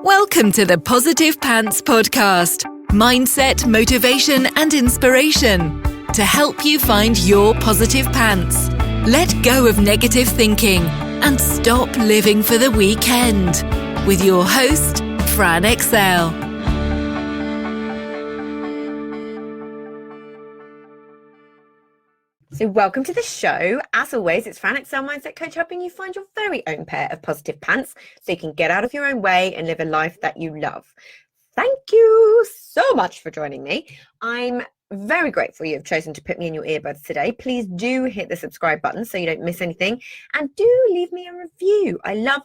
Welcome to the Positive Pants Podcast. Mindset, motivation, and inspiration to help you find your positive pants. Let go of negative thinking and stop living for the weekend. With your host, Fran Excel. So welcome to the show. As always, it's Fran Excel Mindset Coach, helping you find your very own pair of positive pants so you can get out of your own way and live a life that you love. Thank you so much for joining me. I'm very grateful you've chosen to put me in your earbuds today. Please do hit the subscribe button so you don't miss anything, and do leave me a review. I love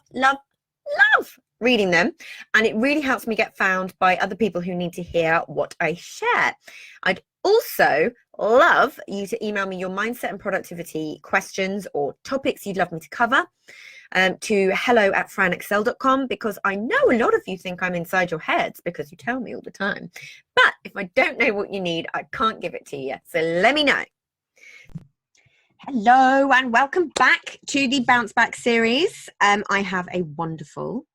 reading them, and it really helps me get found by other people who need to hear what I share. I'd also love you to email me your mindset and productivity questions or topics you'd love me to cover to hello@franexcel.com, because I know a lot of you think I'm inside your heads because you tell me all the time. But if I don't know what you need, I can't give it to you. So let me know. Hello and welcome back to the Bounce Back series. I have a wonderful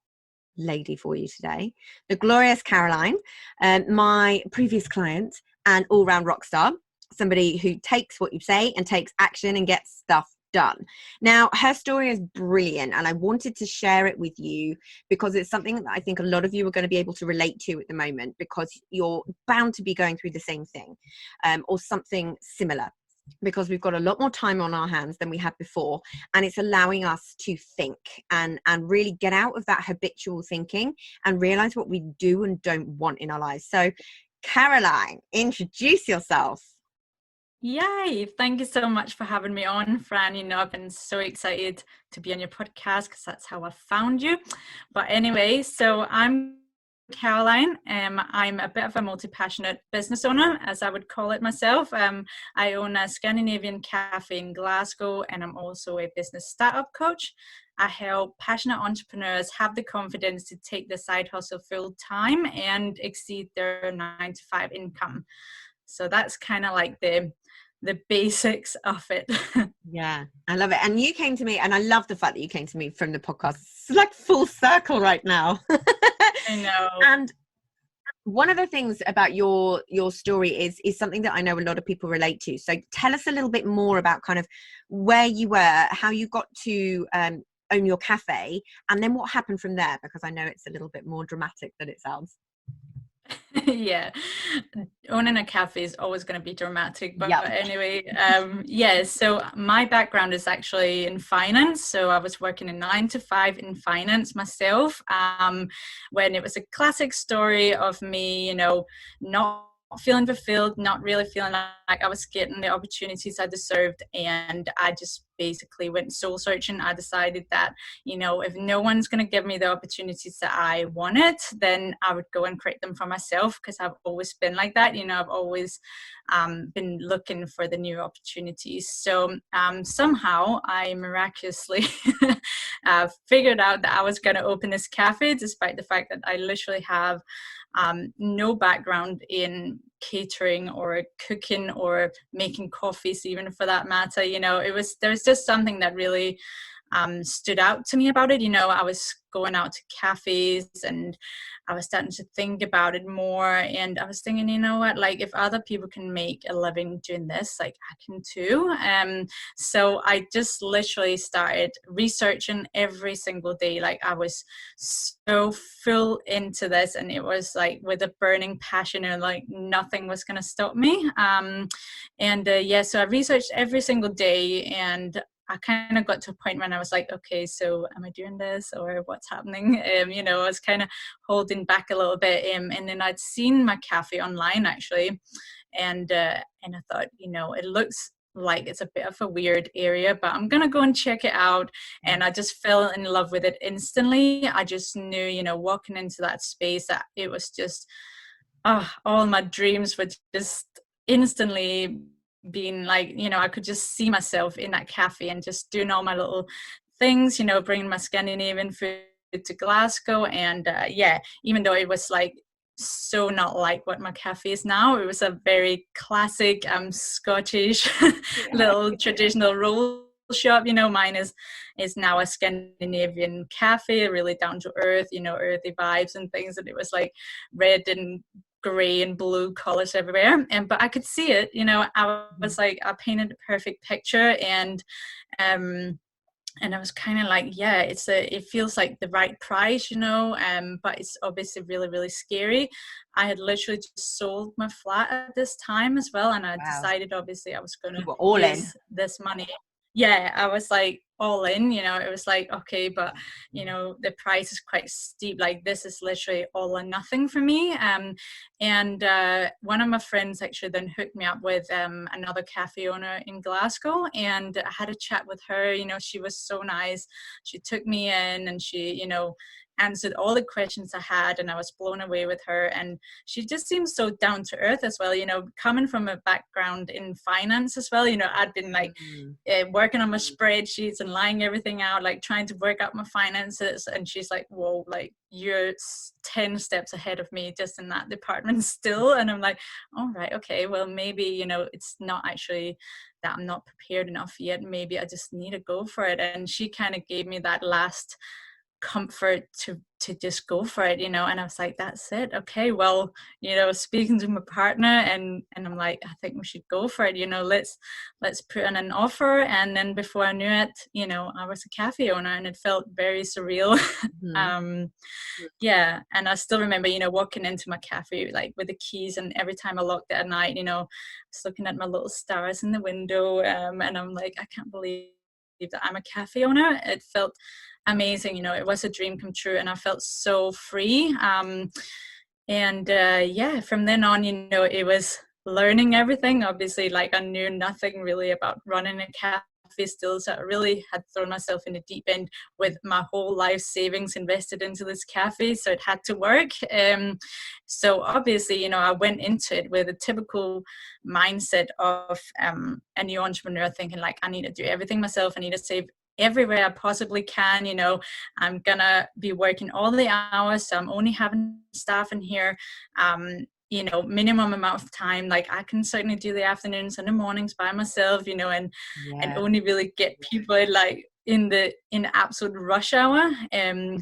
lady for you today, the glorious Caroline, my previous client and all-round rock star, somebody who takes what you say and takes action and gets stuff done. Now, her story is brilliant, and I wanted to share it with you because it's something that I think a lot of you are going to be able to relate to at the moment, because you're bound to be going through the same thing or something similar, because we've got a lot more time on our hands than we had before, and it's allowing us to think and really get out of that habitual thinking and realize what we do and don't want in our lives. So Caroline, introduce yourself. Yay! Thank you so much for having me on, Fran. You know, I've been so excited to be on your podcast because that's how I found you. But anyway, so I'm Caroline. I'm a bit of a multi-passionate business owner, as I would call it myself. I own a Scandinavian Cafe in Glasgow, and I'm also a business startup coach. I help passionate entrepreneurs have the confidence to take the side hustle full time and exceed their 9-to-5 income. So that's kind of like the basics of it. Yeah, I love it. And you came to me, and I love the fact that you came to me from the podcast. It's like full circle right now. I know. And one of the things about your story is something that I know a lot of people relate to. So tell us a little bit more about kind of where you were, how you got to own your cafe, and then what happened from there, because I know it's a little bit more dramatic than it sounds. Yeah, owning a cafe is always going to be dramatic, but Yep. anyway, so my background is actually in finance. So I was working in 9-to-5 in finance myself, when it was a classic story of me, you know, not feeling fulfilled, not really feeling like I was getting the opportunities I deserved, and I just basically went soul searching. I decided that, you know, if no one's going to give me the opportunities that I wanted, then I would go and create them for myself, because I've always been like that. You know, I've always been looking for the new opportunities. So somehow I miraculously figured out that I was going to open this cafe, despite the fact that I literally have no background in catering or cooking or making coffees, even for that matter. You know, there's just something that really stood out to me about it. You know, I was going out to cafes and I was starting to think about it more, and I was thinking, you know what, like, if other people can make a living doing this, like, I can too. So I just literally started researching every single day. Like, I was so full into this, and it was like with a burning passion, and like nothing was going to stop me. So I researched every single day, and I kind of got to a point when I was like, okay, so am I doing this, or what's happening? You know, I was kind of holding back a little bit. And then I'd seen my cafe online, actually. And I thought, you know, it looks like it's a bit of a weird area, but I'm going to go and check it out. And I just fell in love with it instantly. I just knew, you know, walking into that space, that it was just, all my dreams were just instantly being like, you know, I could just see myself in that cafe and just doing all my little things, you know, bringing my Scandinavian food to Glasgow. And even though it was like so not like what my cafe is now, it was a very classic Scottish little traditional roll shop. Mine is now a Scandinavian cafe, really down to earth, earthy vibes and things. And it was like red and gray and blue colors everywhere. But I could see it, I was like, I painted a perfect picture. And I was kind of like, yeah, it feels like the right price, but it's obviously really, really scary. I had literally just sold my flat at this time as well. And I decided, obviously, I was going to use this money. Yeah, I was like all in, it was like, okay, but, the price is quite steep. Like, this is literally all or nothing for me. And one of my friends actually then hooked me up with another cafe owner in Glasgow, and I had a chat with her. She was so nice. She took me in, and she, answered all the questions I had, and I was blown away with her. And she just seems so down to earth as well, coming from a background in finance as well. I'd been like working on my spreadsheets and lying everything out, like trying to work out my finances. And she's like, whoa, like you're 10 steps ahead of me just in that department still. And I'm like, all right, okay, well, maybe, it's not actually that I'm not prepared enough yet. Maybe I just need to go for it. And she kind of gave me that last comfort to just go for it, and I was like, that's it, okay, well, speaking to my partner, and I'm like, I think we should go for it, let's put in an offer. And then before I knew it, I was a cafe owner, and it felt very surreal. Yeah, and I still remember, walking into my cafe like with the keys, and every time I locked it at night, I was looking at my little stars in the window, and I'm like, I can't believe that I'm a cafe owner. It felt amazing, it was a dream come true, and I felt so free. Yeah, from then on, it was learning everything. Obviously, like, I knew nothing really about running a cafe still, so I really had thrown myself in the deep end with my whole life savings invested into this cafe, so it had to work. So obviously, I went into it with a typical mindset of a new entrepreneur, thinking like, I need to do everything myself, I need to save everywhere I possibly can. I'm gonna be working all the hours, so I'm only having staff in here minimum amount of time. Like, I can certainly do the afternoons and the mornings by myself, and only really get people like in the absolute rush hour.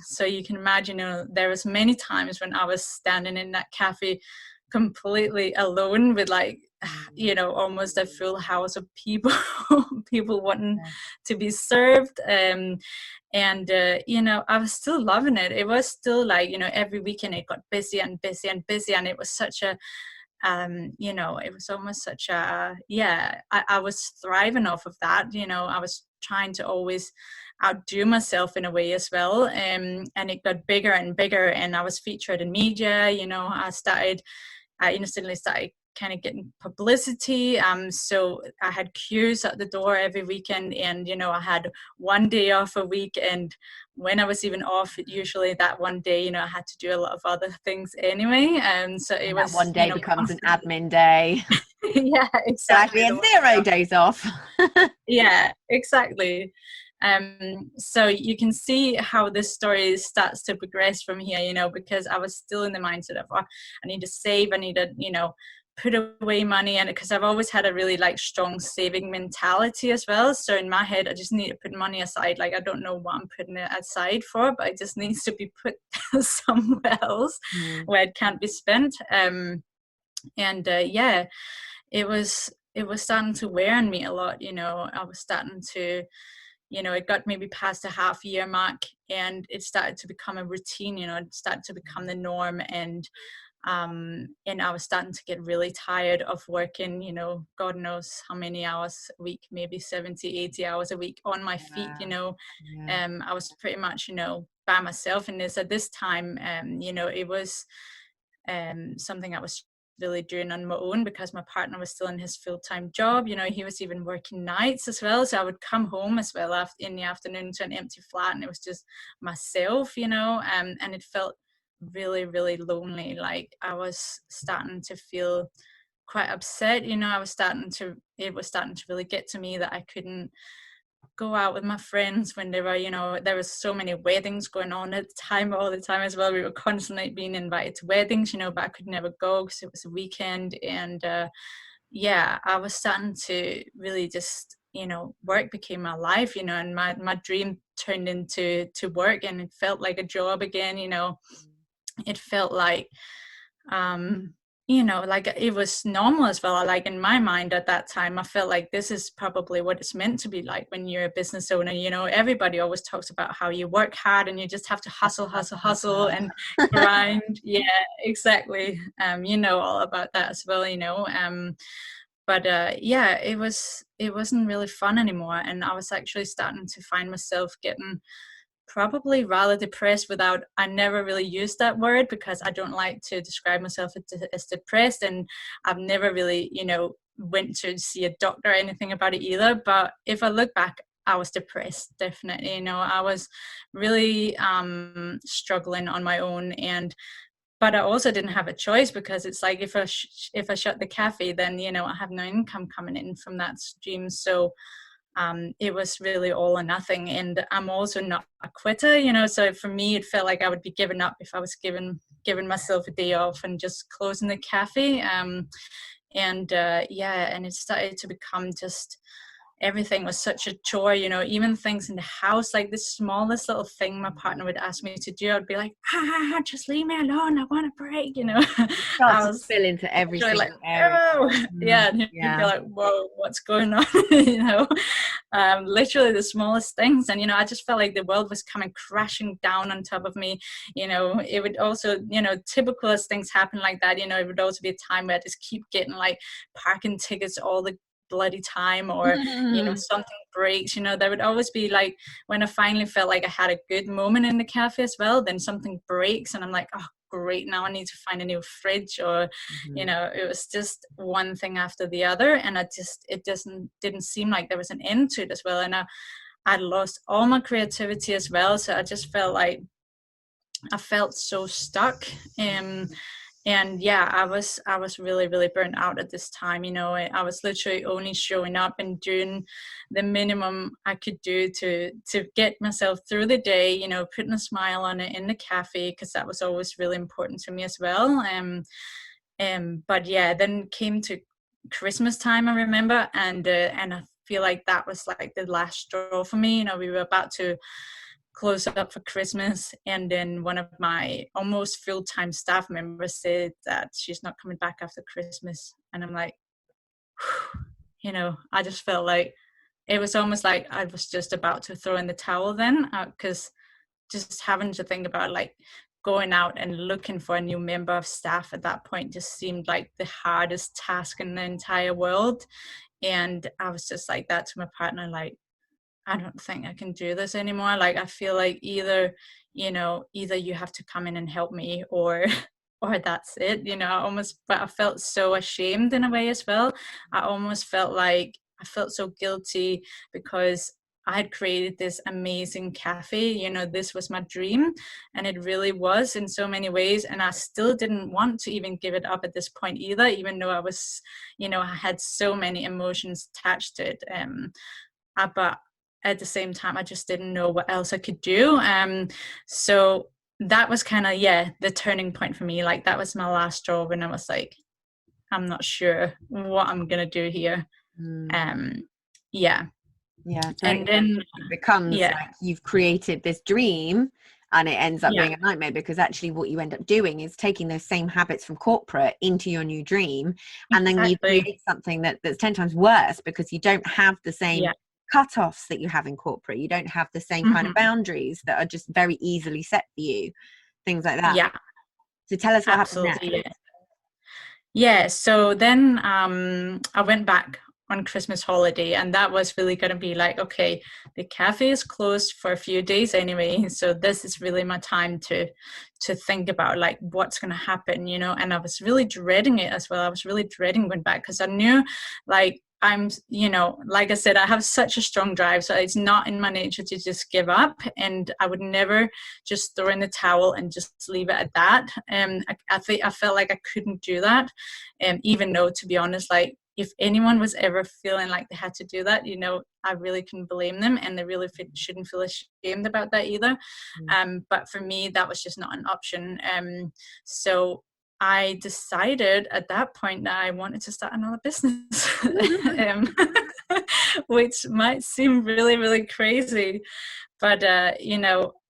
So you can imagine, there was many times when I was standing in that cafe completely alone with like almost a full house of people people wanting to be served. I was still loving it. It was still like, every weekend it got busy and busy and busy, and it was such a it was almost such a I was thriving off of that. I was trying to always outdo myself in a way as well, and it got bigger and bigger, and I was featured in media. I instantly started kind of getting publicity. So I had queues at the door every weekend, and I had one day off a week, and when I was even off, usually that one day, I had to do a lot of other things anyway. So it was, that one day becomes an admin day. Yeah, exactly. And 0 days off. Yeah, exactly. So you can see how this story starts to progress from here, because I was still in the mindset of, I need to save, I need to, put away money, and because I've always had a really like strong saving mentality as well. So in my head, I just need to put money aside. Like, I don't know what I'm putting it aside for, but it just needs to be put somewhere else where it can't be spent. It was starting to wear on me a lot. I was starting to, it got maybe past the half-year mark, and it started to become a routine. It started to become the norm, and I was starting to get really tired of working, God knows how many hours a week, maybe 70, 80 hours a week on my feet. I was pretty much, by myself in this at this time. It was something I was really doing on my own, because my partner was still in his full-time job. He was even working nights as well, so I would come home as well in the afternoon to an empty flat, and it was just myself, and it felt really, really lonely. Like, I was starting to feel quite upset. It was starting to really get to me that I couldn't go out with my friends when there was so many weddings going on at the time, all the time as well. We were constantly being invited to weddings, but I could never go because it was a weekend. And I was starting to really just work became my life, and my dream turned into work, and it felt like a job again. It felt like, like it was normal as well. Like in my mind at that time, I felt like this is probably what it's meant to be like when you're a business owner. Everybody always talks about how you work hard and you just have to hustle and grind. Yeah, exactly. All about that as well, but it wasn't really fun anymore, and I was actually starting to find myself getting probably rather depressed. I never really used that word because I don't like to describe myself as depressed, and I've never really went to see a doctor or anything about it either. But if I look back, I was depressed, definitely. I was really struggling on my own, but I also didn't have a choice, because it's like if I shut the cafe, then I have no income coming in from that stream. So it was really all or nothing, and I'm also not a quitter. So for me, it felt like I would be giving up if I was giving myself a day off and just closing the cafe. And it started to become just, everything was such a chore, even things in the house, like the smallest little thing my partner would ask me to do, I'd be like, just leave me alone, I want a break. I was spill into every single like, area. Oh. Yeah, and you'd be like, whoa, what's going on? Literally the smallest things. And I just felt like the world was coming crashing down on top of me. It would also, typical as things happen like that, it would also be a time where I just keep getting like parking tickets all the bloody time, or something breaks. There would always be like, when I finally felt like I had a good moment in the cafe as well, then something breaks and I'm like, oh great, now I need to find a new fridge, or it was just one thing after the other, and it didn't seem like there was an end to it as well. And I'd lost all my creativity as well, so I just felt like I felt so stuck. And yeah, I was really, really burnt out at this time. I was literally only showing up and doing the minimum I could do to get myself through the day, putting a smile on it in the cafe, because that was always really important to me as well. But yeah, then came to Christmas time, I remember, and I feel like that was like the last straw for me. We were about to close up for Christmas, and then one of my almost full-time staff members said that she's not coming back after Christmas. And I'm like, I just felt like it was almost like I was just about to throw in the towel then, because just having to think about like going out and looking for a new member of staff at that point just seemed like the hardest task in the entire world. And I was just like that to my partner, like, I don't think I can do this anymore. Like, I feel like either you have to come in and help me, or that's it. But I felt so ashamed in a way as well. I almost felt like I felt so guilty because I had created this amazing cafe. This was my dream, and it really was in so many ways. And I still didn't want to even give it up at this point either, even though I was, I had so many emotions attached to it. But at the same time, I just didn't know what else I could do. So that was kind of, the turning point for me. Like, that was my last straw when I was like, I'm not sure what I'm going to do here. Yeah. So and then it becomes like you've created this dream, and it ends up being a nightmare, because actually what you end up doing is taking those same habits from corporate into your new dream. And then you create something that's 10 times worse, because you don't have the same cut-offs that you have in corporate. You don't have the same kind of boundaries that are just very easily set for you, things like that. So tell us what happened next. So then I went back on Christmas holiday, and that was really going to be like, okay, the cafe is closed for a few days anyway, so this is really my time to think about like what's going to happen, and I was really dreading it as well. I was really dreading going back, because I knew, like, I'm, like I said, I have such a strong drive, so it's not in my nature to just give up, and I would never just throw in the towel and just leave it at that. I felt like I couldn't do that, even though, to be honest, like, if anyone was ever feeling like they had to do that, I really couldn't blame them, and they really shouldn't feel ashamed about that either. But for me, that was just not an option. So I decided at that point that I wanted to start another business. which might seem really, really crazy. But,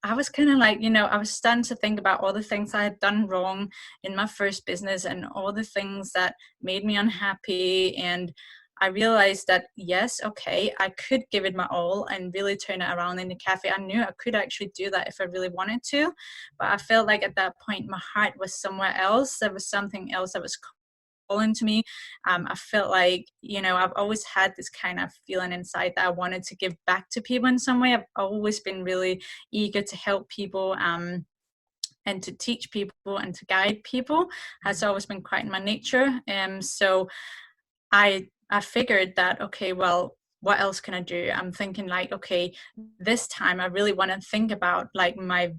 I was kind of like, I was starting to think about all the things I had done wrong in my first business and all the things that made me unhappy. And I realized that, yes, okay, I could give it my all and really turn it around in the cafe. I knew I could actually do that if I really wanted to. But I felt like at that point, my heart was somewhere else. There was something else that was calling to me. I felt like, I've always had this kind of feeling inside that I wanted to give back to people in some way. I've always been really eager to help people. And to teach people and to guide people has always been quite in my nature. So I figured that, okay, well, what else can I do? I'm thinking like, okay, this time I really want to think about like my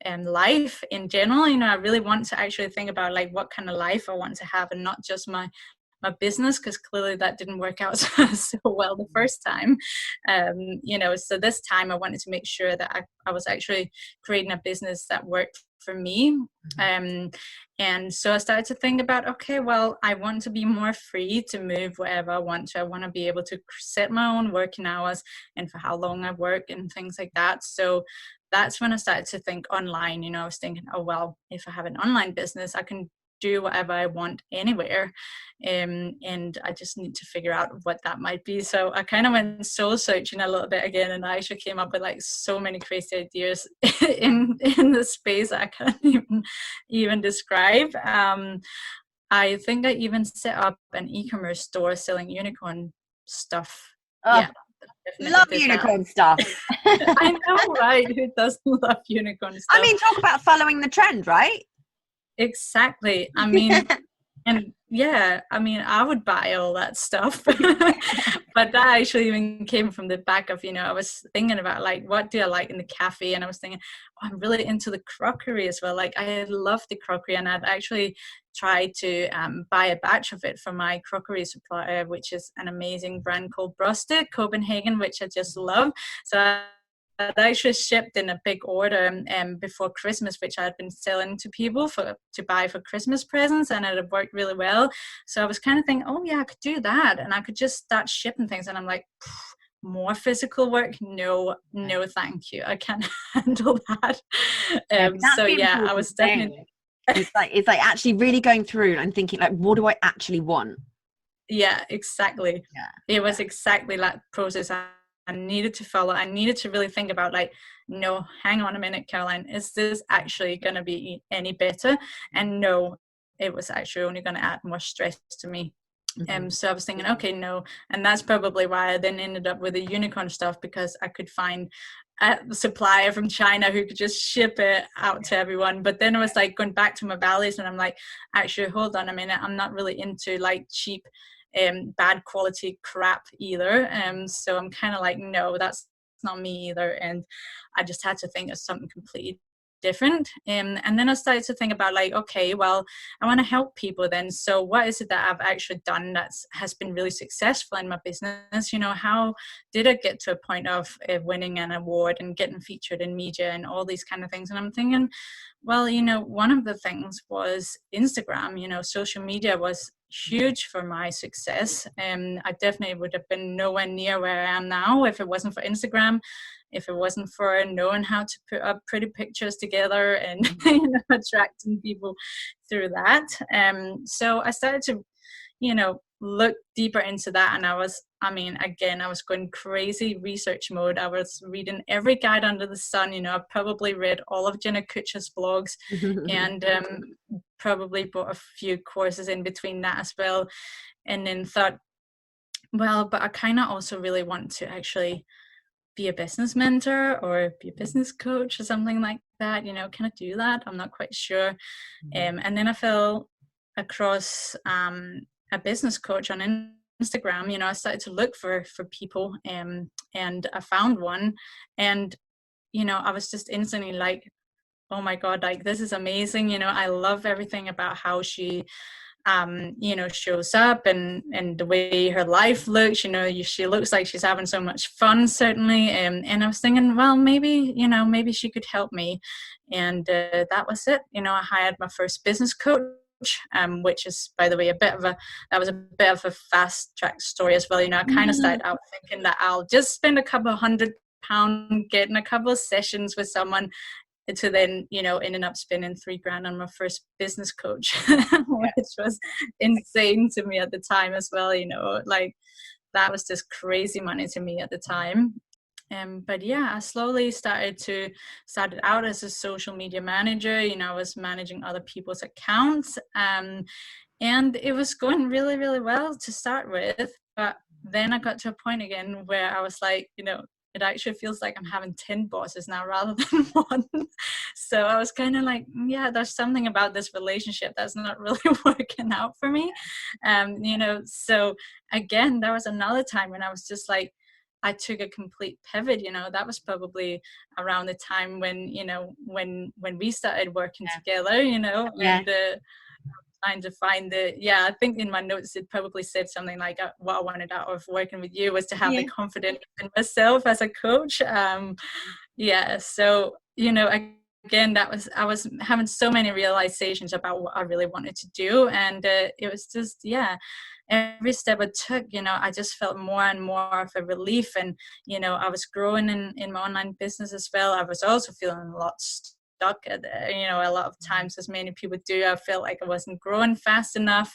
life in general. I really want to actually think about like what kind of life I want to have, and not just my business, because clearly that didn't work out so well the first time. So this time I wanted to make sure that I was actually creating a business that worked for me. And so I started to think about, okay, well, I want to be more free to move wherever I want to. I want to be able to set my own working hours and for how long I work and things like that. So that's when I started to think online. I was thinking, oh, well, if I have an online business, I can do whatever I want anywhere. And I just need to figure out what that might be. So I kind of went soul searching a little bit again, and I actually came up with like so many crazy ideas in the space that I can't even describe. I think I even set up an e-commerce store selling unicorn stuff. Oh, yeah. Love unicorn stuff. I know, right? Who doesn't love unicorn stuff? I mean, talk about following the trend, right? Exactly. I mean, and yeah, I mean, I would buy all that stuff. But that actually even came from the back of, I was thinking about like, what do I like in the cafe? And I was thinking, oh, I'm really into the crockery as well. Like, I love the crockery, and I'd actually tried to buy a batch of it from my crockery supplier, which is an amazing brand called Brosted Copenhagen, which I just love. So I actually shipped in a big order before Christmas, which I had been selling to people to buy for Christmas presents, and it had worked really well. So I was kind of thinking, oh yeah, I could do that, and I could just start shipping things. And I'm like, more physical work? No, thank you. I can't handle that. So yeah, I was definitely. It's like actually really going through and thinking like, what do I actually want? Yeah, exactly. Yeah. It was exactly that process I needed to follow. I needed to really think about like, no, hang on a minute, Caroline, is this actually going to be any better? And no, it was actually only going to add more stress to me. So I was thinking, okay, no. And that's probably why I then ended up with the unicorn stuff, because I could find a supplier from China who could just ship it out to everyone. But then I was like going back to my values, and I'm like, actually, hold on a minute. I'm not really into like cheap bad quality crap either. So I'm kind of like, no, that's not me either. And I just had to think of something completely different. And then I started to think about like, okay, well, I want to help people then. So what is it that I've actually done that has been really successful in my business? How did I get to a point of winning an award and getting featured in media and all these kind of things? And I'm thinking, well, one of the things was Instagram. Social media was huge for my success. I definitely would have been nowhere near where I am now if it wasn't for Instagram, if it wasn't for knowing how to put up pretty pictures together and attracting people through that. So I started to look deeper into that, and I was going crazy research mode. I was reading every guide under the sun. I probably read all of Jenna Kutcher's blogs and probably bought a few courses in between that as well, and then thought, well, but I kind of also really want to actually be a business mentor or be a business coach or something like that. Can I do that? I'm not quite sure. And then I fell across a business coach on Instagram. I started to look for people, and I found one, and I was just instantly like, oh my god, like this is amazing. I love everything about how she shows up and the way her life looks. She looks like she's having so much fun, certainly. And I was thinking, well, maybe she could help me. And that was it. I hired my first business coach. which is, by the way, that was a bit of a fast track story as well. I kind of started out thinking that I'll just spend a couple of £100 getting a couple of sessions with someone, to then ending up spending $3,000 on my first business coach, which was insane to me at the time as well. Like, that was just crazy money to me at the time. But yeah, I slowly started out as a social media manager. I was managing other people's accounts, and it was going really, really well to start with. But then I got to a point again where I was like, it actually feels like I'm having 10 bosses now rather than one. So I was kind of like, yeah, there's something about this relationship that's not really working out for me. So again, there was another time when I was just like, I took a complete pivot. That was probably around the time when when we started working together, and trying to find I think in my notes it probably said something like, what I wanted out of working with you was to have the confidence in myself as a coach. So again, I was having so many realizations about what I really wanted to do, and it was just every step I took, I just felt more and more of a relief. And I was growing in my online business as well. I was also feeling a lot stuck at a lot of times, as many people do. I felt like I wasn't growing fast enough.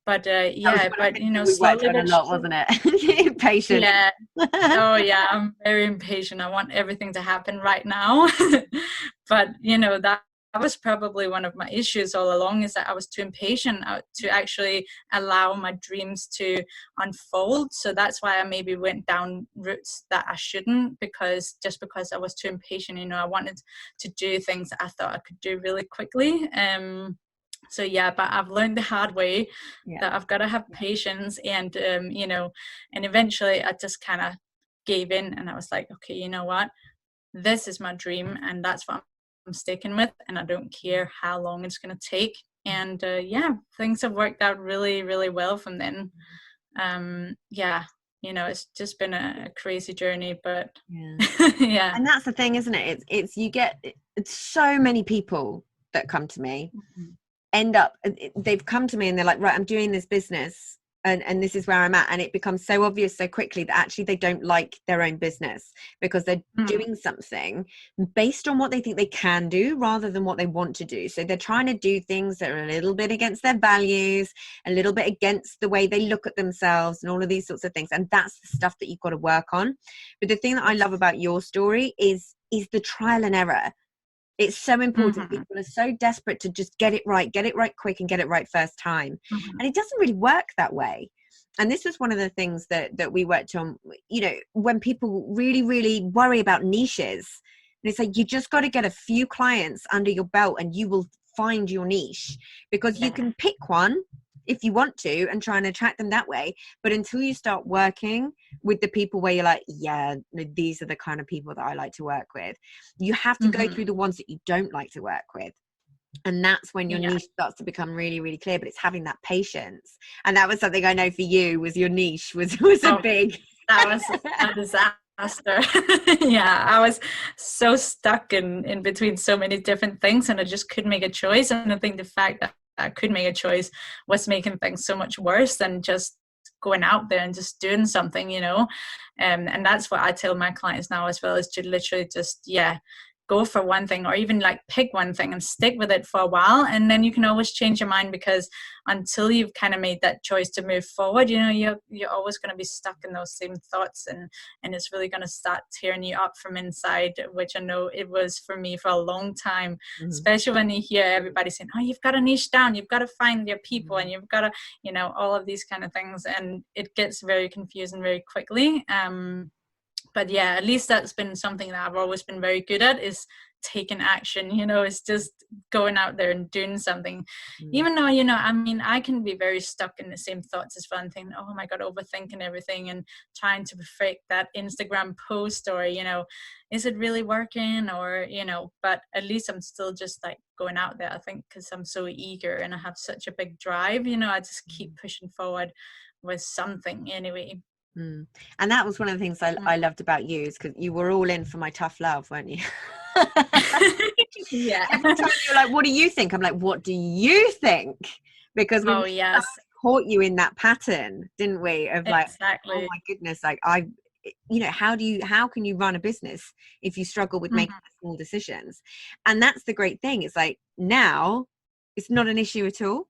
But slowly a lot, wasn't it? Impatient. Yeah. Oh yeah, I'm very impatient. I want everything to happen right now. But that was probably one of my issues all along, is that I was too impatient to actually allow my dreams to unfold. So that's why I maybe went down routes that I shouldn't, because I was too impatient. I wanted to do things that I thought I could do really quickly. But I've learned the hard way that I've got to have patience, and and eventually I just kind of gave in, and I was like, okay, you know what, this is my dream, and that's what I'm sticking with, and I don't care how long it's going to take. And things have worked out really, really well from then. It's just been a crazy journey, but And that's the thing, isn't it? It's you get so many people that come to me they've come to me and they're like, right, I'm doing this business and this is where I'm at, and it becomes so obvious so quickly that actually they don't like their own business because they're doing something based on what they think they can do rather than what they want to do. So they're trying to do things that are a little bit against their values, a little bit against the way they look at themselves, and all of these sorts of things. And that's the stuff that you've got to work on. But the thing that I love about your story is the trial and error. It's so important. People are so desperate to just get it right quick and get it right first time. And it doesn't really work that way. And this was one of the things that we worked on, when people really, really worry about niches. And it's like, you just got to get a few clients under your belt and you will find your niche, because you can pick one if you want to and try and attract them that way. But until you start working with the people where you're like, yeah, these are the kind of people that I like to work with, you have to go through the ones that you don't like to work with. And that's when your niche starts to become really, really clear. But it's having that patience. And that was something I know for you, was your niche was a big... That was a disaster. I was so stuck in between so many different things, and I just couldn't make a choice. And I think the fact that I could make a choice was making things so much worse than just going out there and just doing something, and that's what I tell my clients now as well, is to literally just go for one thing, or even like pick one thing and stick with it for a while, and then you can always change your mind, because until you've kind of made that choice to move forward, you're always going to be stuck in those same thoughts, and it's really going to start tearing you up from inside, which I know it was for me for a long time. Especially when you hear everybody saying, oh, you've got to niche down, you've got to find your people, and you've got to all of these kind of things, and it gets very confusing very quickly. But at least that's been something that I've always been very good at, is taking action. It's just going out there and doing something. Even though, I can be very stuck in the same thoughts as well, and thinking, oh my God, overthinking everything and trying to perfect that Instagram post, or, is it really working, or, but at least I'm still just like going out there, I think, because I'm so eager and I have such a big drive, I just keep pushing forward with something anyway. Mm. And that was one of the things I loved about you, is because you were all in for my tough love, weren't you? Yeah. Every time you're like, what do you think? I'm like, what do you think? Because Oh, yes. caught you in that pattern, didn't we? Of like, oh Exactly. my goodness, like how can you run a business if you struggle with making small decisions? And that's the great thing. It's like, now it's not an issue at all.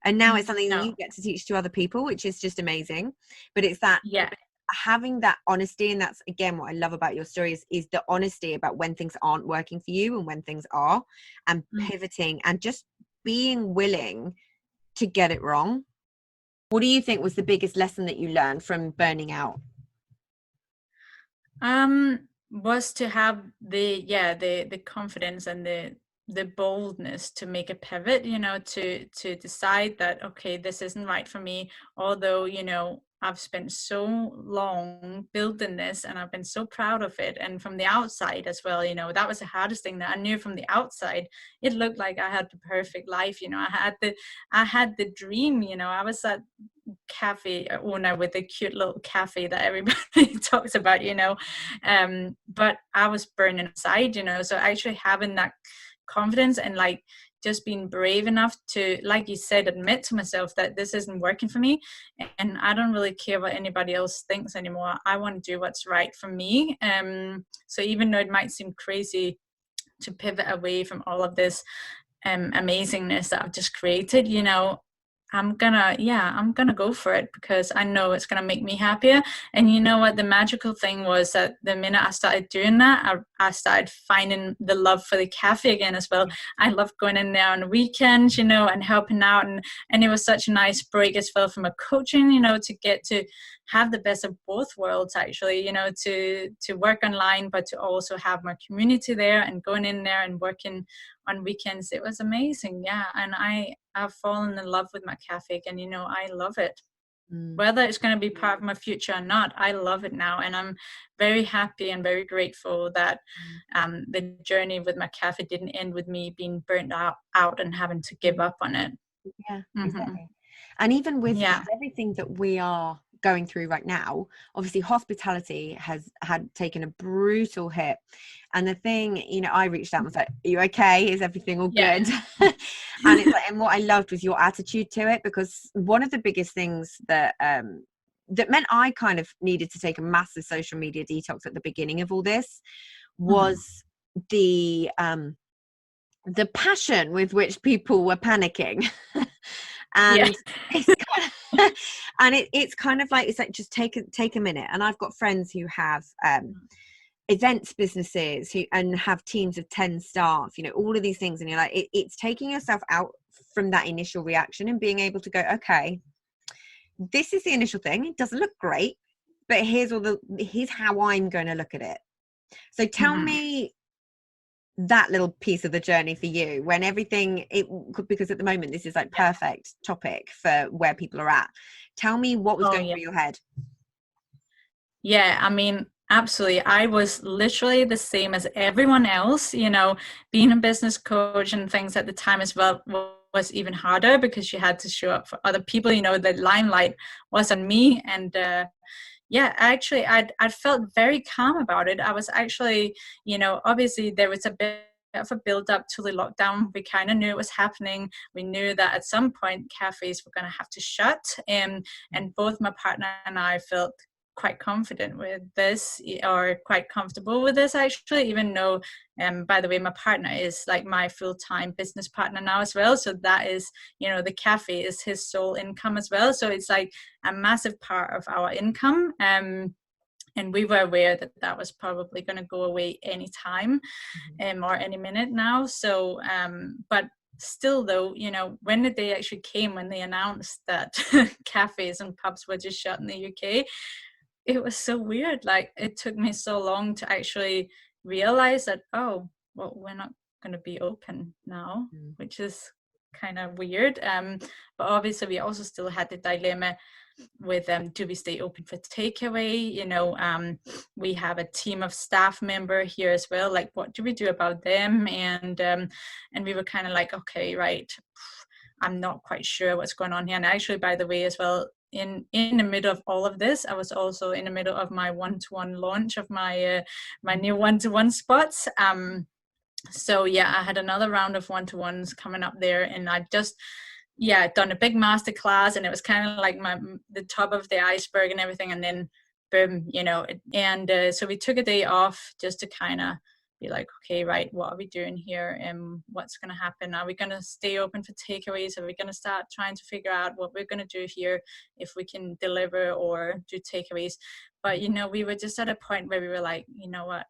And now it's something that you No. get to teach to other people, which is just amazing. But it's that Yeah. having that honesty, and that's again what I love about your stories, is the honesty about when things aren't working for you and when things are, and pivoting and just being willing to get it wrong. What do you think was the biggest lesson that you learned from burning out? Was to have the confidence and the boldness to make a pivot, to decide that, okay, this isn't right for me, although, I've spent so long building this and I've been so proud of it. And from the outside as well, that was the hardest thing, that I knew from the outside, it looked like I had the perfect life. I had the dream, I was that cafe owner with a cute little cafe that everybody talks about, but I was burning inside, so actually having that confidence and like just being brave enough to, like you said, admit to myself that this isn't working for me, and I don't really care what anybody else thinks anymore. I want to do what's right for me. So even though it might seem crazy to pivot away from all of this amazingness that I've just created, I'm gonna go for it, because I know it's gonna make me happier. And you know what, the magical thing was that the minute I started doing that, I started finding the love for the cafe again as well. I loved going in there on the weekends, and helping out, and it was such a nice break as well from a coaching, to get to have the best of both worlds, actually, to work online, but to also have my community there, and going in there and working on weekends. It was amazing. Yeah. And I've fallen in love with my cafe again. I love it. Whether it's going to be part of my future or not, I love it now. And I'm very happy and very grateful that the journey with my cafe didn't end with me being burnt out and having to give up on it. Yeah, exactly. And even with everything that we are going through right now, obviously hospitality has had taken a brutal hit. And the thing, I reached out and was like, are you okay? Is everything all good? And it's like, and what I loved was your attitude to it, because one of the biggest things that that meant I kind of needed to take a massive social media detox at the beginning of all this was the passion with which people were panicking. And it's kind of like, it's like, just take a minute. And I've got friends who have events businesses and have teams of 10 staff, all of these things, and you're like, it's taking yourself out from that initial reaction and being able to go, okay, this is the initial thing, it doesn't look great, but here's how I'm going to look at it. So tell me that little piece of the journey for you, when everything, because at the moment this is like perfect topic for where people are at. Tell me what was going through your head. Yeah, I mean, absolutely. I was literally the same as everyone else, being a business coach and things at the time as well was even harder, because you had to show up for other people, the limelight was on me. And actually, I felt very calm about it. I was actually, obviously there was a bit of a build up to the lockdown. We kind of knew it was happening. We knew that at some point cafes were going to have to shut. And both my partner and I felt quite confident with this, or quite comfortable with this, actually, even though by the way, my partner is like my full-time business partner now as well, so that is, the cafe is his sole income as well, so it's like a massive part of our income. And we were aware that that was probably going to go away anytime or any minute now. So but still though, when the day actually came, when they announced that cafes and pubs were just shut in the UK, it was so weird. Like, it took me so long to actually realize that, oh, well, we're not going to be open now, which is kind of weird. But obviously we also still had the dilemma with do we stay open for takeaway? We have a team of staff member here as well, like what do we do about them? And we were kind of like, okay, right, I'm not quite sure what's going on here. And actually, by the way, as well, in the middle of all of this, I was also in the middle of my one-to-one launch of my my new one-to-one spots. So yeah, I had another round of one-to-ones coming up there, and I just done a big master class, and it was kind of like the top of the iceberg and everything, and then boom, so we took a day off just to kind of be like, okay, right, what are we doing here, and what's going to happen? Are we going to stay open for takeaways? Are we going to start trying to figure out what we're going to do here, if we can deliver or do takeaways? But we were just at a point where we were like, you know what,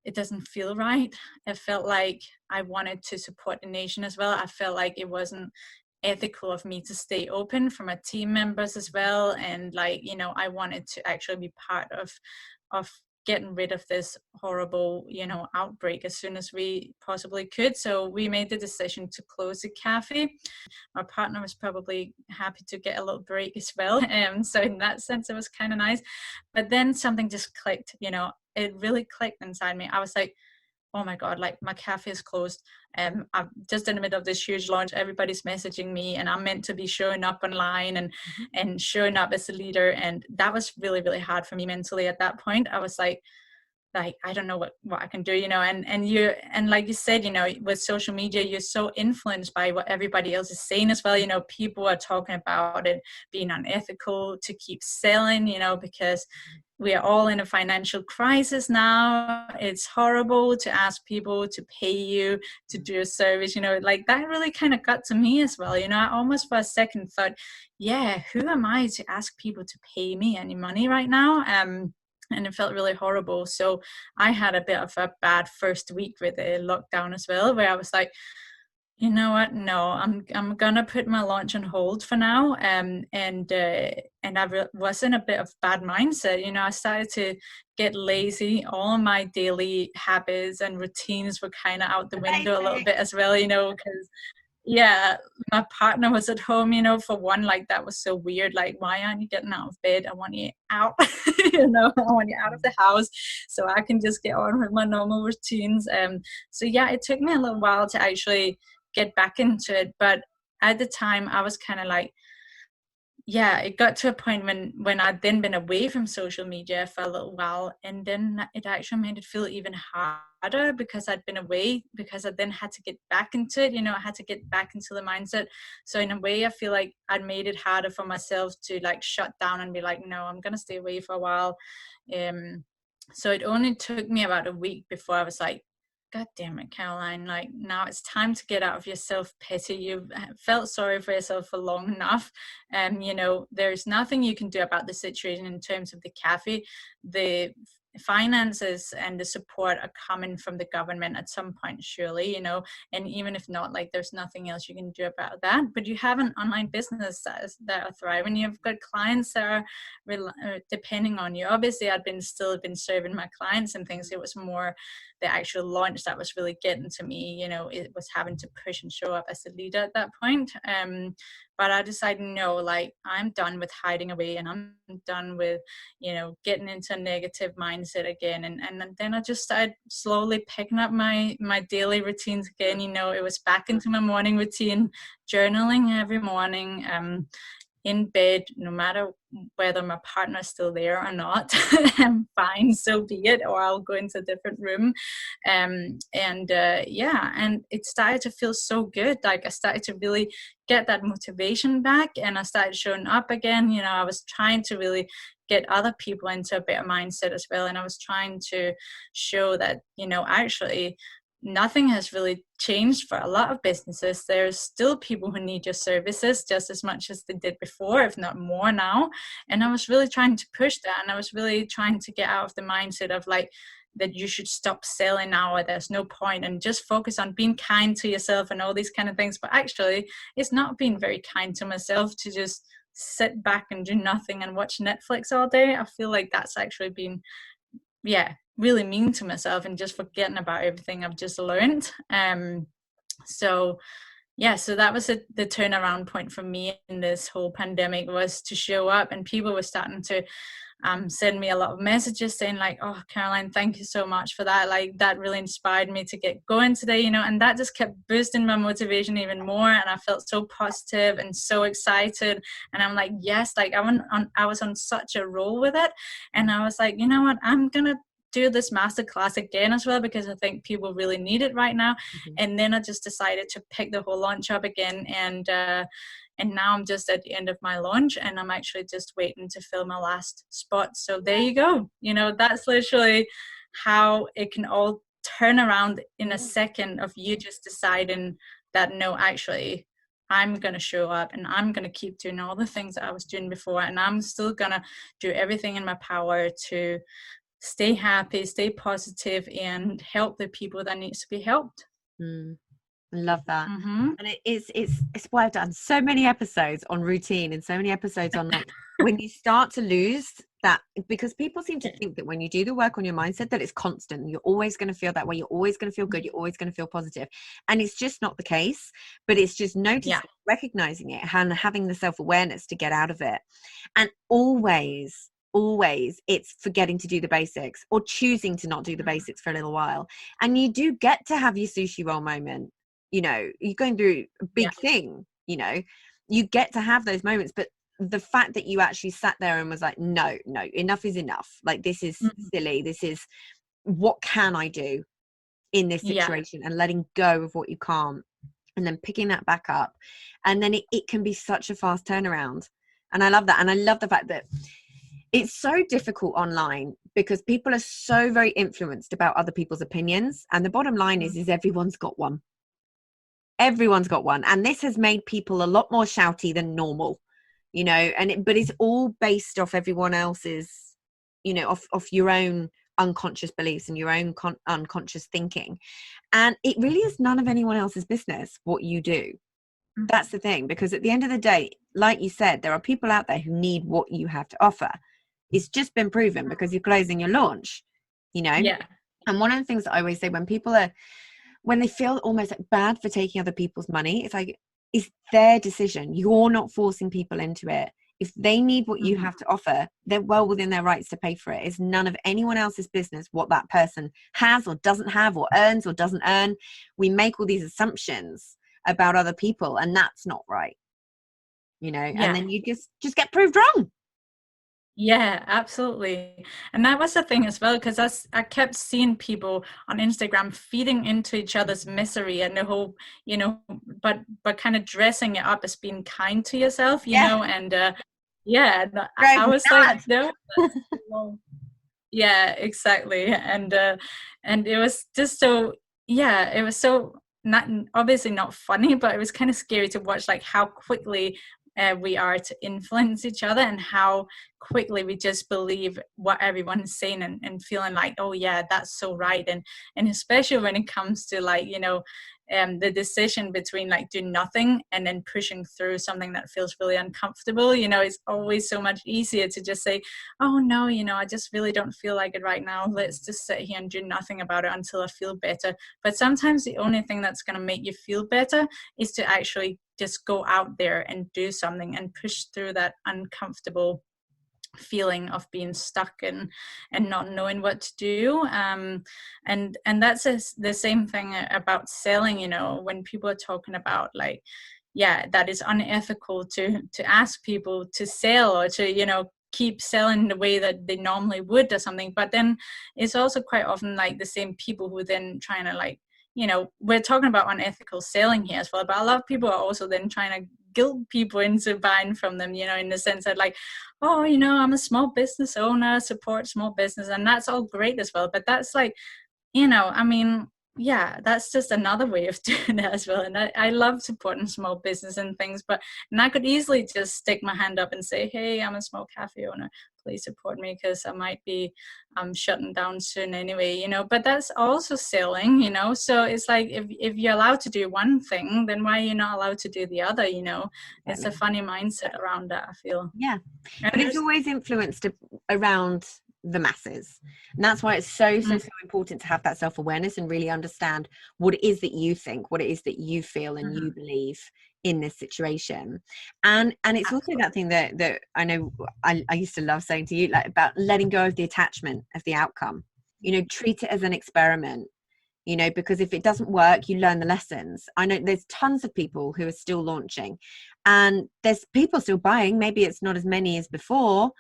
it doesn't feel right. It felt like I wanted to support the nation as well. I felt like it wasn't ethical of me to stay open for my team members as well, and I wanted to actually be part of getting rid of this horrible outbreak as soon as we possibly could. So we made the decision to close the cafe. My partner was probably happy to get a little break as well, so in that sense it was kind of nice. But then something just clicked, it really clicked inside me. I was like, oh my God, like my cafe is closed. I'm just in the middle of this huge launch. Everybody's messaging me, and I'm meant to be showing up online and showing up as a leader. And that was really, really hard for me mentally at that point. I was like I don't know what I can do, and like you said, with social media, you're so influenced by what everybody else is saying as well. People are talking about it being unethical to keep selling, because we are all in a financial crisis now. It's horrible to ask people to pay you to do a service, like that really kind of got to me as well. I almost for a second thought, yeah, who am I to ask people to pay me any money right now? And it felt really horrible. So I had a bit of a bad first week with the lockdown as well, where I was like, you know what? No, I'm gonna put my launch on hold for now. And I was in a bit of bad mindset. I started to get lazy. All my daily habits and routines were kind of out the window a little bit as well. Because my partner was at home, for one, like that was so weird. Like, why aren't you getting out of bed? I want you out, I want you out of the house so I can just get on with my normal routines. So it took me a little while to actually get back into it. But at the time I was kind of like, it got to a point when I'd then been away from social media for a little while, and then it actually made it feel even harder because I'd been away, because I then had to get back into it. I had to get back into the mindset. So in a way, I feel like I'd made it harder for myself to like shut down and be like, no, I'm gonna stay away for a while. So it only took me about a week before I was like, God damn it, Caroline, like now it's time to get out of your self-pity. You've felt sorry for yourself for long enough. There's nothing you can do about the situation in terms of the cafe. The finances and the support are coming from the government at some point, surely, and even if not, like there's nothing else you can do about that. But you have an online business that are thriving. You've got clients that are depending on you. Obviously I'd still been serving my clients and things. It was more the actual launch that was really getting to me. It was having to push and show up as a leader at that point. But I decided, no, like I'm done with hiding away, and I'm done with, getting into a negative mindset again. And then I just started slowly picking up my daily routines again. It was back into my morning routine, journaling every morning, in bed, no matter whether my partner's still there or not. I'm fine, so be it, or I'll go into a different room. And it started to feel so good. Like I started to really get that motivation back, and I started showing up again. I was trying to really get other people into a better mindset as well, and I was trying to show that actually nothing has really changed for a lot of businesses. There's still people who need your services just as much as they did before, if not more now. And I was really trying to push that, and I was really trying to get out of the mindset of like that you should stop selling now, or there's no point, and just focus on being kind to yourself and all these kind of things. But actually it's not being very kind to myself to just sit back and do nothing and watch Netflix all day. I feel like that's actually been really mean to myself and just forgetting about everything I've just learned. So that was the turnaround point for me in this whole pandemic, was to show up, and people were starting to send me a lot of messages saying like, oh, Caroline, thank you so much for that. Like, that really inspired me to get going today, you know, and that just kept boosting my motivation even more. And I felt so positive and so excited. And I'm like, yes, like I was on such a roll with it. And I was like, you know what, I'm going to do this masterclass again as well, because I think people really need it right now. And then I just decided to pick the whole launch up again, and now I'm just at the end of my launch, and I'm actually just waiting to fill my last spot. So there you go. You know, that's literally how it can all turn around in a second of you just deciding that, no, actually, I'm going to show up and I'm going to keep doing all the things that I was doing before, and I'm still going to do everything in my power to stay happy, stay positive, and help the people that needs to be helped. I love that. And it's why I've done so many episodes on routine and so many episodes on like when you start to lose that, because people seem to think that when you do the work on your mindset that it's constant, you're always going to feel that way, you're always going to feel good, you're always going to feel positive, and it's just not the case. But it's just noticing, recognizing it, and having the self-awareness to get out of it. And always it's forgetting to do the basics, or choosing to not do the basics for a little while. And you do get to have your sushi roll moment, you know, you're going through a big thing, you know, you get to have those moments. But the fact that you actually sat there and was like, no, enough is enough, like this is silly, this is, what can I do in this situation, and letting go of what you can't, and then picking that back up. And then it can be such a fast turnaround. And I love that. And I love the fact that it's so difficult online, because people are so very influenced about other people's opinions. And the bottom line is everyone's got one. Everyone's got one. And this has made people a lot more shouty than normal, you know, but it's all based off everyone else's, you know, off your own unconscious beliefs and your own unconscious thinking. And it really is none of anyone else's business what you do. That's the thing, because at the end of the day, like you said, there are people out there who need what you have to offer. It's just been proven because you're closing your launch, you know? And one of the things that I always say, when they feel almost like bad for taking other people's money, it's like, it's their decision. You're not forcing people into it. If they need what you have to offer, they're well within their rights to pay for it. It's none of anyone else's business what that person has or doesn't have, or earns or doesn't earn. We make all these assumptions about other people, and that's not right, you know. And then you just get proved wrong. Yeah, absolutely. And that was the thing as well, because I kept seeing people on Instagram feeding into each other's misery, and the whole, you know, but kind of dressing it up as being kind to yourself, you know. And I was like, no, yeah, exactly. And it was just so, it was so, not obviously not funny, but it was kind of scary to watch, like how quickly we are to influence each other, and how quickly we just believe what everyone's saying, and feeling like, oh yeah, that's so right. And especially when it comes to, like, you know, the decision between like doing nothing and then pushing through something that feels really uncomfortable, you know, it's always so much easier to just say, oh no, you know, I just really don't feel like it right now, let's just sit here and do nothing about it until I feel better. But sometimes the only thing that's going to make you feel better is to actually just go out there and do something and push through that uncomfortable feeling of being stuck and not knowing what to do. And that's the same thing about selling, you know, when people are talking about like, that is unethical to ask people to sell, or to, you know, keep selling the way that they normally would or something. But then it's also quite often like the same people who then trying to, like, you know, we're talking about unethical selling here as well, but a lot of people are also then trying to guilt people into buying from them, you know, in the sense that like, oh, you know, I'm a small business owner, support small business, and that's all great as well. But that's like, you know, I mean, that's just another way of doing it as well. And I love supporting small business and things, and I could easily just stick my hand up and say, hey, I'm a small cafe owner, please support me, because I might be shutting down soon anyway, you know. But that's also selling, you know. So it's like, if you're allowed to do one thing, then why are you not allowed to do the other, you know? It's a funny mindset around that, I feel. And but it's always influenced around the masses, and that's why it's so important to have that self-awareness and really understand what it is that you think, what it is that you feel and you believe in this situation. And it's also that thing that I know I used to love saying to you, like, about letting go of the attachment of the outcome. Treat it as an experiment, because if it doesn't work, you learn the lessons. I know there's tons of people who are still launching, and there's people still buying. Maybe it's not as many as before,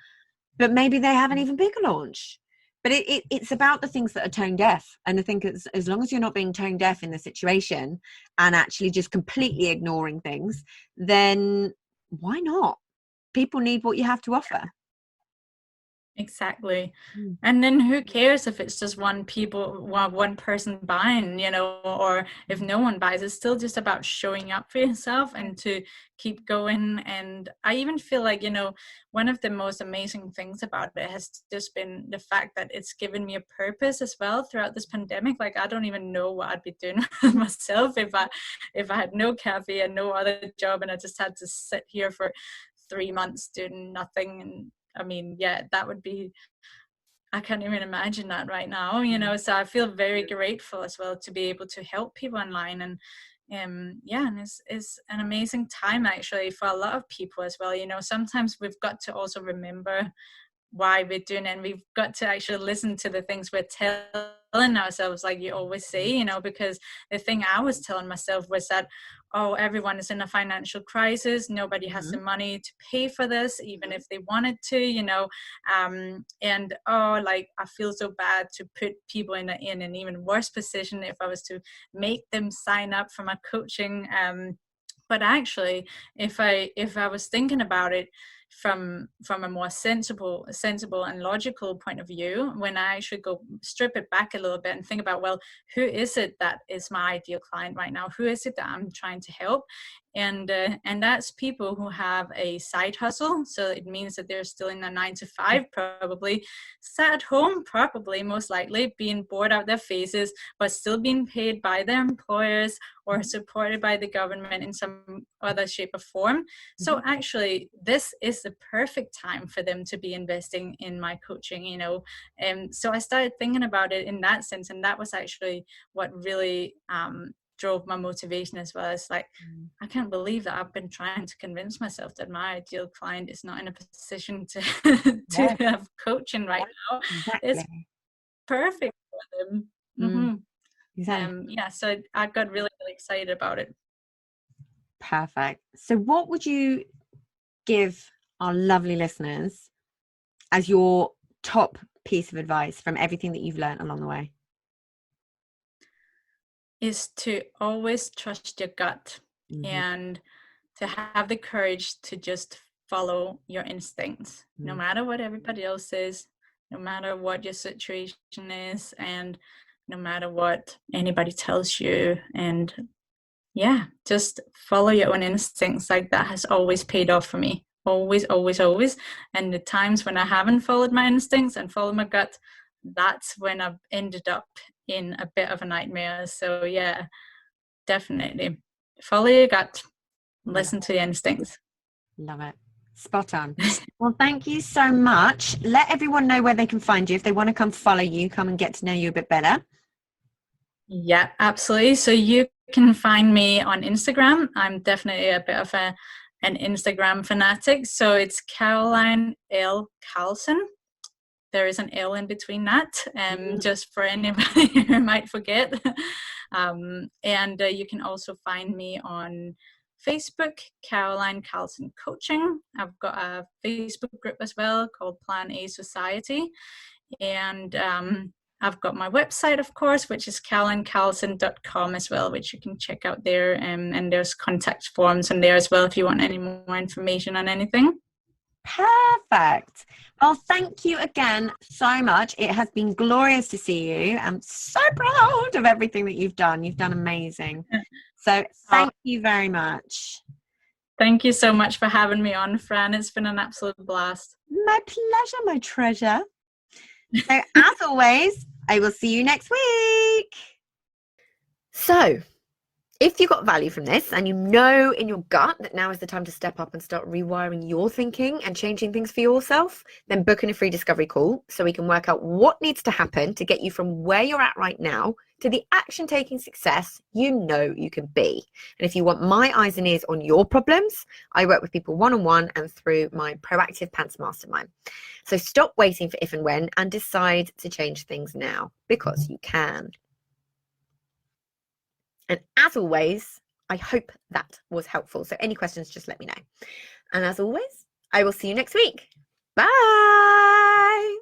but maybe they have an even bigger launch. But it's about the things that are tone deaf. And I think as long as you're not being tone deaf in the situation and actually just completely ignoring things, then why not? People need what you have to offer. Exactly. And then who cares if it's just one person buying, or if no one buys. It's still just about showing up for yourself and to keep going. And I even feel like, one of the most amazing things about it has just been the fact that it's given me a purpose as well throughout this pandemic. Like, I don't even know what I'd be doing myself if I had no cafe and no other job, and I just had to sit here for 3 months doing nothing. And I mean, yeah, that would be, I can't even imagine that right now, so I feel very grateful as well to be able to help people online. And and it's an amazing time actually for a lot of people as well. Sometimes we've got to also remember why we're doing it, and we've got to actually listen to the things we're telling ourselves, like you always say, because the thing I was telling myself was that, oh, everyone is in a financial crisis, nobody has the money to pay for this, even if they wanted to, and like, I feel so bad to put people in an even worse position if I was to make them sign up for my coaching. But actually, if I was thinking about it from a more sensible and logical point of view, when I actually go strip it back a little bit and think about, well, who is it that is my ideal client right now? Who is it that I'm trying to help? And that's people who have a side hustle. So it means that they're still in a 9-to-5, probably sat at home, probably most likely being bored out their faces, but still being paid by their employers or supported by the government in some other shape or form. So actually, this is the perfect time for them to be investing in my coaching, And so I started thinking about it in that sense. And that was actually what really drove my motivation as well. It's like, I can't believe that I've been trying to convince myself that my ideal client is not in a position to have coaching right now. Exactly. It's perfect for them. Exactly. So I got really, really excited about it. Perfect. So what would you give our lovely listeners as your top piece of advice from everything that you've learned along the way? Is to always trust your gut and to have the courage to just follow your instincts, no matter what everybody else says, no matter what your situation is, and no matter what anybody tells you. And just follow your own instincts. Like, that has always paid off for me. Always, always, always. And the times when I haven't followed my instincts and followed my gut, that's when I've ended up in a bit of a nightmare. So definitely follow your gut, listen to your instincts. Love it. Spot on. Well, thank you so much. Let everyone know where they can find you if they want to come follow you, come and get to know you a bit better. Yeah, absolutely. So you can find me on Instagram. I'm definitely a bit of an Instagram fanatic. So it's Caroline L. Carlsen. There is an L in between that, just for anybody who might forget. And you can also find me on Facebook, Caroline Carlsen Coaching. I've got a Facebook group as well called Plan A Society. And I've got my website, of course, which is carolinecarlsen.com as well, which you can check out there. And there's contact forms on there as well if you want any more information on anything. Perfect. Well, thank you again so much. It has been glorious to see you. I'm so proud of everything that you've done. You've done amazing. So thank you very much. Thank you so much for having me on, Fran. It's been an absolute blast. My pleasure, my treasure. So as always, I will see you next week. So if you got value from this and you know in your gut that now is the time to step up and start rewiring your thinking and changing things for yourself, then book in a free discovery call so we can work out what needs to happen to get you from where you're at right now to the action-taking success you know you can be. And if you want my eyes and ears on your problems, I work with people one-on-one and through my Proactive Pants Mastermind. So stop waiting for if and when and decide to change things now, because you can. And as always, I hope that was helpful. So any questions, just let me know. And as always, I will see you next week. Bye.